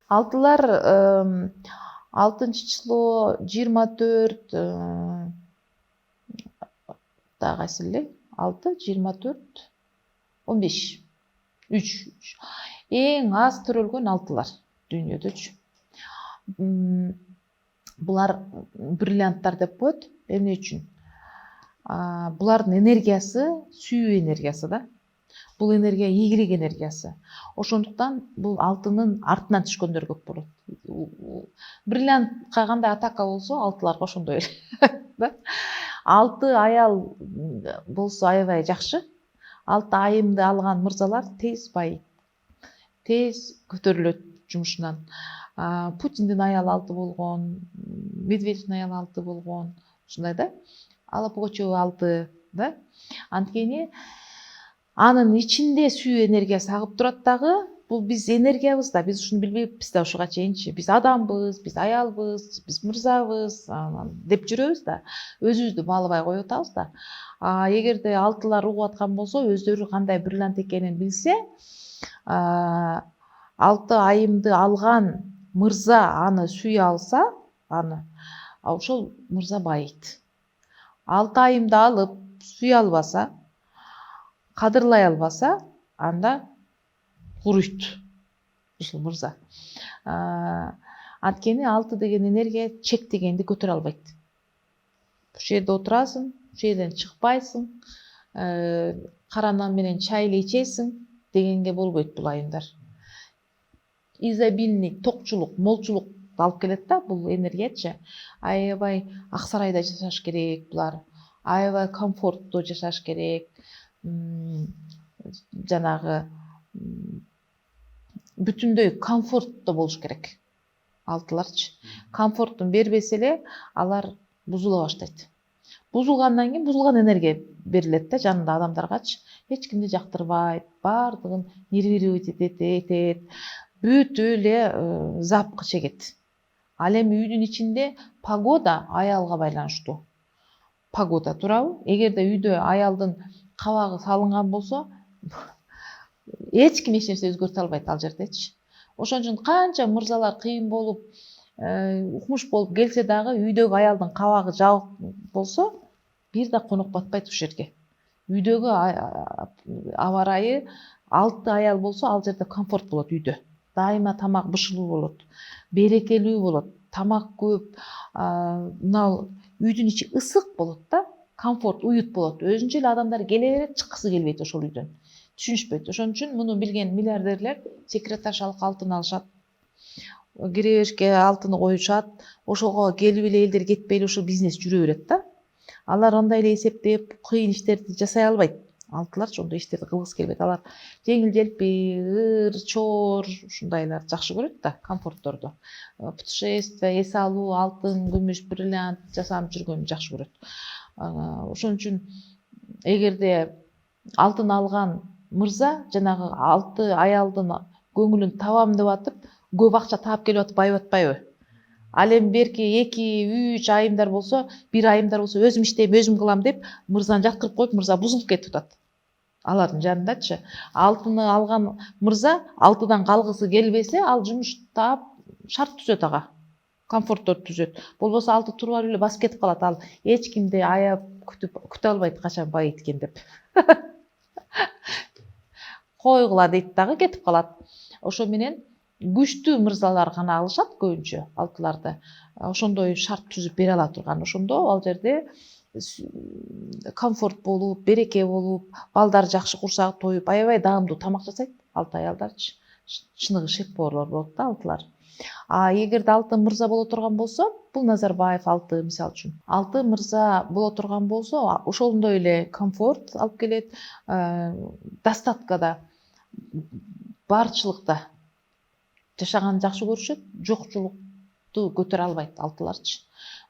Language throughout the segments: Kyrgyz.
Алтылар 6 число 24 дагы кайсы эле 6 24 15 3 эң аз төрөлгөн алтылар дүйнөдөчү. Булар бриллианттар деп коет. Эмне үчүн? Булардын энергиясы сүйүү энергиясы да. Бул энергия ийгилик энергиясы. Ошондуктан бул алтынын артынан түшкөндөр көп болот. Бриллиантка кандай атака болсо, алтыларга ошондой эле. Алты аял болсо аябай жакшы. 6 айымды алган мырзалар тез байыйт, тез көтөрүлөт жумушунан. Путиндин аялы 6 болгон, Медведевдин аялы 6 болгон, ушундай да. Алла Пугачева 6 да. Анткени анын ичинде сүйүү энергиясы агып турат дагы. Бул биз энергиябыз да, биз ушуну билбейбиз да ушуга чейинчи. Биз адамбыз, биз аялбыз, биз мырзабыз деп жүрөбүз да. Өзүбүздү маалабай коюп атабыз да. Эгерде алтылар угуп аткан болсо, өздөрү кандай бриллиант экенин билсе, 6 айымды алган мырза аны сүйө алса, ошол мырза байыйт. 6 айымды алып сүйө албаса, кадырлай албаса, анда куруйт ушул мырза. Анткени 6 деген энергия чектегенди көтөрө албайт. Ушул жерде отурасың, ушул жерден чыкпайсың, кара нан менен чай эле ичесиң дегенге болбойт бул айымдар. Изобильный токчулук, молчулук алып келет да бул энергиячы. Аябай Аксарайда жашаш керек булар. Аябай комфорттуу жашаш керек. Жанагы бүтүндөй комфортто болуш керек. Алтыларчы. Комфорттун бербесе эле алар бузула баштайт. Бузулгандан кийин бузулган энергия берилет да жанында адамдаргачы. Эч кимди жактырбайт, бардыгын нервировать этет, бүт эле запкы чегет. Ал эми үйдүн ичинде погода аялга байланыштуу. Погода туурабы? Эгерде үйдө аялдын кабагы салынган болсо, эч ким эч нерсе өзгөртө албайт ал жердечи. Ошон үчүн канча мырзалар кыйын болуп, укмуш болуп келсе дагы үйдөгү аялдын кабагы жабык болсо, бир да конок батпайт ушул жерге. Үйдөгү аба ырайы 6 аял болсо, ал жерде комфорт болот үйдө. Дайыма тамак бышылуу болот, берекелүү болот, тамак көп, мына үйдүн ичи ысык болот да, комфорт, уют болот. Өзүнчө эле адамдар келе берет, чыккысы келбейт ошол үйдөн. Түшүнүшпөйт. Ошон үчүн муну билген миллиардерлер секретаршалык алтын алышат. Киребешке алтыны коюшат. Ошого келип эле элдер кетпей эле ушул бизнес жүрө берет да. Алар андай эле эсептеп, кыйын иштерди жасай албайт. Алтыларчы ошондой иштерди кылгысы келбейт. Алар жеңил желпи, ыр, чор ушундайларды жакшы көрөт да, комфортторду. Путешествие, эс алуу, алтын, күмүш, бриллиант жасанып жүргөнү жакшы көрөт. Ошон үчүн эгерде алтын алган мырза жанагы 6 аялдын көңүлүн табам деп атып, көп акча таап келип атып байып атпайбы? Ал эми берки 2-3 айымдар болсо, бир айымдар болсо өзүм иштейм, өзүм кылам деп мырзаны жаткырып коюп, мырза бузулуп кетип атат. Алардын жанындачы. Алтыны алган мырза 6дан калгысы келбесе, ал жумуш таап шарт түзөт ага. Комфорттор түзөт. Болбосо 6 туруп алып эле басып кетип калат. Ал эч кимди аяп күтө албайт качан байыйт экен деп. Койгула дейт дагы кетип калат. Ошо менен күчтүү мырзалар гана алышат көбүнчө алтыларды. Ошондой шарт түзүп бере ала турган. Ошондо ал жерде комфорт болуп, береке болуп, балдар жакшы курсагы тоюп, аябай даамдуу тамак жасайт 6 аялдарчы. Чыныгы шеф-поварлар болот да алтылар. Эгерде 6 мырза боло турган болсо, бул Назарбаев 6 мисалы үчүн. 6 мырза боло турган болсо, ошондой эле комфорт алып келет, достаткада, барчылыкта жашаганды жакшы көрүшөт, жокчулукту көтөрө албайт алтыларчы.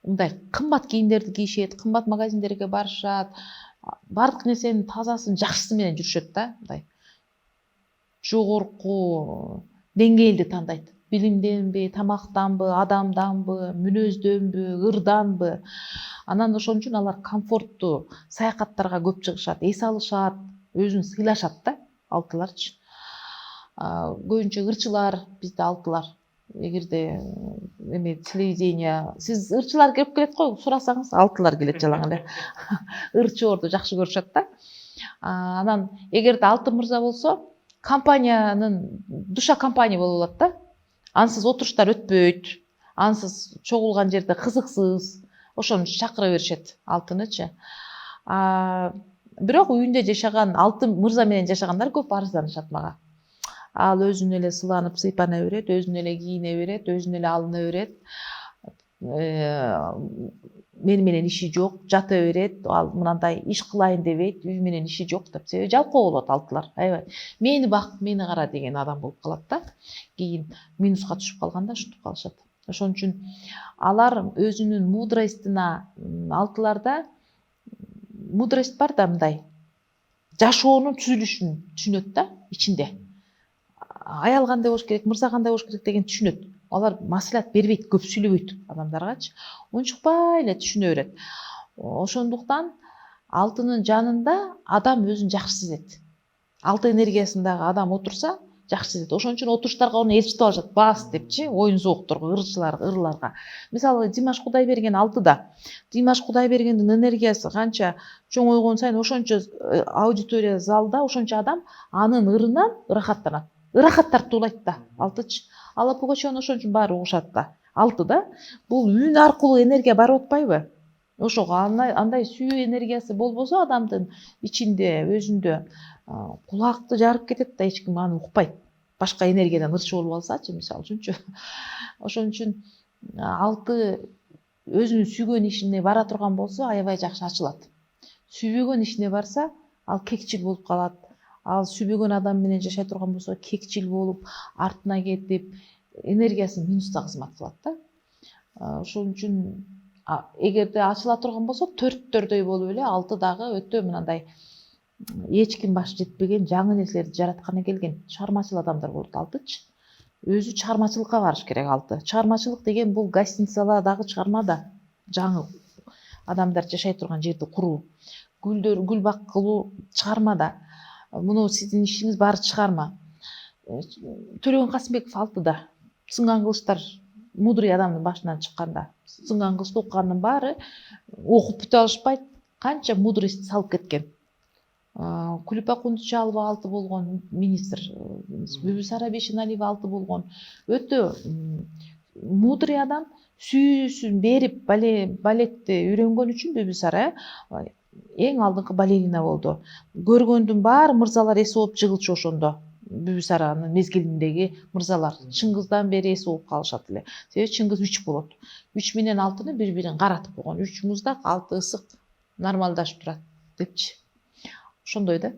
Мындай кымбат кийимдерди кийишет, кымбат магазиндерге барышат, бардык нерсенин тазасын, жакшысы менен жүрүшөт да, мындай. Жогорку деңгээлди тандайт. Билимденби, тамактанбы, адамданбы, мүнөздөнбү, ырданбы. Анан ошон үчүн алар комфорттуу саякаттарга көп чыгышат, эс алышат, өзүн сыйлашат да алтыларчы. Көбүнчө ырчылар, бизде алтылар эгерде эме телевидение сиз ырчылар келип келет го сурасаңыз алтылар келет жалаң эле ырчоорду жакшы көрүшөт да. Анан эгерде Алтын мырза болсо компаниянын душа компания болуп алат да. Ансыз отуруштар өтпөйт, ансыз чогулган жерде кызыксыз, ошону чакыра беришет Алтынычы. Бирок үйүндө жашаган Алтын мырза менен жашагандар көп арызданышат мага. Ал өзүнө эле сыланып сыйпана берет, өзүнө эле кийине берет, өзүнө эле алына берет. Мени менен иши жок, жата берет, ал мындай иш кылайын дебейт, үй менен иши жок деп. Себеби жалкоо болот Алтылар. Аябай. Мени бак, мени кара деген адам болуп калат да. Кийин минуска түшүп калганда ушинтип калышат. Ошон үчүн алар өзүнүн мудростуна Алтыларда мудрость бар да мындай. Жашоонун түзүлүшүн түшүнөт да ичинде. Аял кандай болуш керек, мырза кандай болуш керек деген түшүнөт. Алар маслихат бербейт, көп сүйлөбөйт адамдаргачы. Унчукпай эле түшүнө берет. Ошондуктан Алтынын жанында адам өзүн жакшы сезет. Алты энергиясындагы адам отурса, жакшы сезет. Ошон үчүн отуруштарга аны ээрчитип алышат. Бас депчи, оюн зоокторго, ырларга. Мисалы, Димаш Кудайберген Алтыда. Димаш Кудайбергендин энергиясы канча чоңойгон сайын ошончо аудитория залда, ошончо адам анын ырынан ырахаттанат. Ырахат тартуулайт да Алтычы. Ала Пугачеваны ошон үчүн баары угушат да. Алтыда бул үн аркылуу энергия барып атпайбы? Ошого андай сүйүү энергиясы болбосо адамдын ичинде, өзүндө кулакты жарып кетет да, эч ким аны укпайт. Башка энергиядан ырчы болуп алсачы, мисалы үчүнчү. Ошон үчүн Алты өзүнүн сүйгөн ишине бара турган болсо, аябай жакшы ачылат. Сүйбөгөн ишине барса, ал кекчил болуп калат. Ал сүйбөгөн адам менен жашай турган болсо, кекчил болуп, артына кетип, энергиясын минуста кызмат кылат да. Ошон үчүн эгерде ачыла турган болсо, төрттөрдөй болуп эле Алты дагы өтө мындай эч ким башы жетпеген жаңы нерселерди жаратканы келген чыгармачыл адамдар болот Алтычы. Өзү чыгармачылыкка барыш керек Алты. Чыгармачылык деген бул гостиницалардагы чыгарма да, жаңы адамдар жашай турган жерди куруу, гүл бак кылуу чыгарма да. Муну сиздин ишиңиз баары чыгарма. Төлөгөн Касымбеков Алтыда. Сынган кылычтар мудрый адамдын башынан чыкканда. Сынган кылычты окуганын баары окуп бүтө алышпайт, канча мудрость салып кеткен. Кулипа Кундучалова Алты болгон министр, Бүбүсара Бейшеналиева Алты болгон. Өтө мудрый адам, сүйүүсүн берип балетти үйрөнгөн үчүн Бүбүсара эң алдыңкы балерина болду. Көргөндүн баары мырзалар эс болуп жыгылчу ошондо. Бүбүсаранын мезгилиндеги мырзалар Чыңгыздан бери эс болуп калышат эле. Себеби Чыңгыз 3 болот. 3 менен Алтыны бири-бирин каратып койгон. 3 муздак, Алты ысык нормалдашып турат депчи. Ошондой да.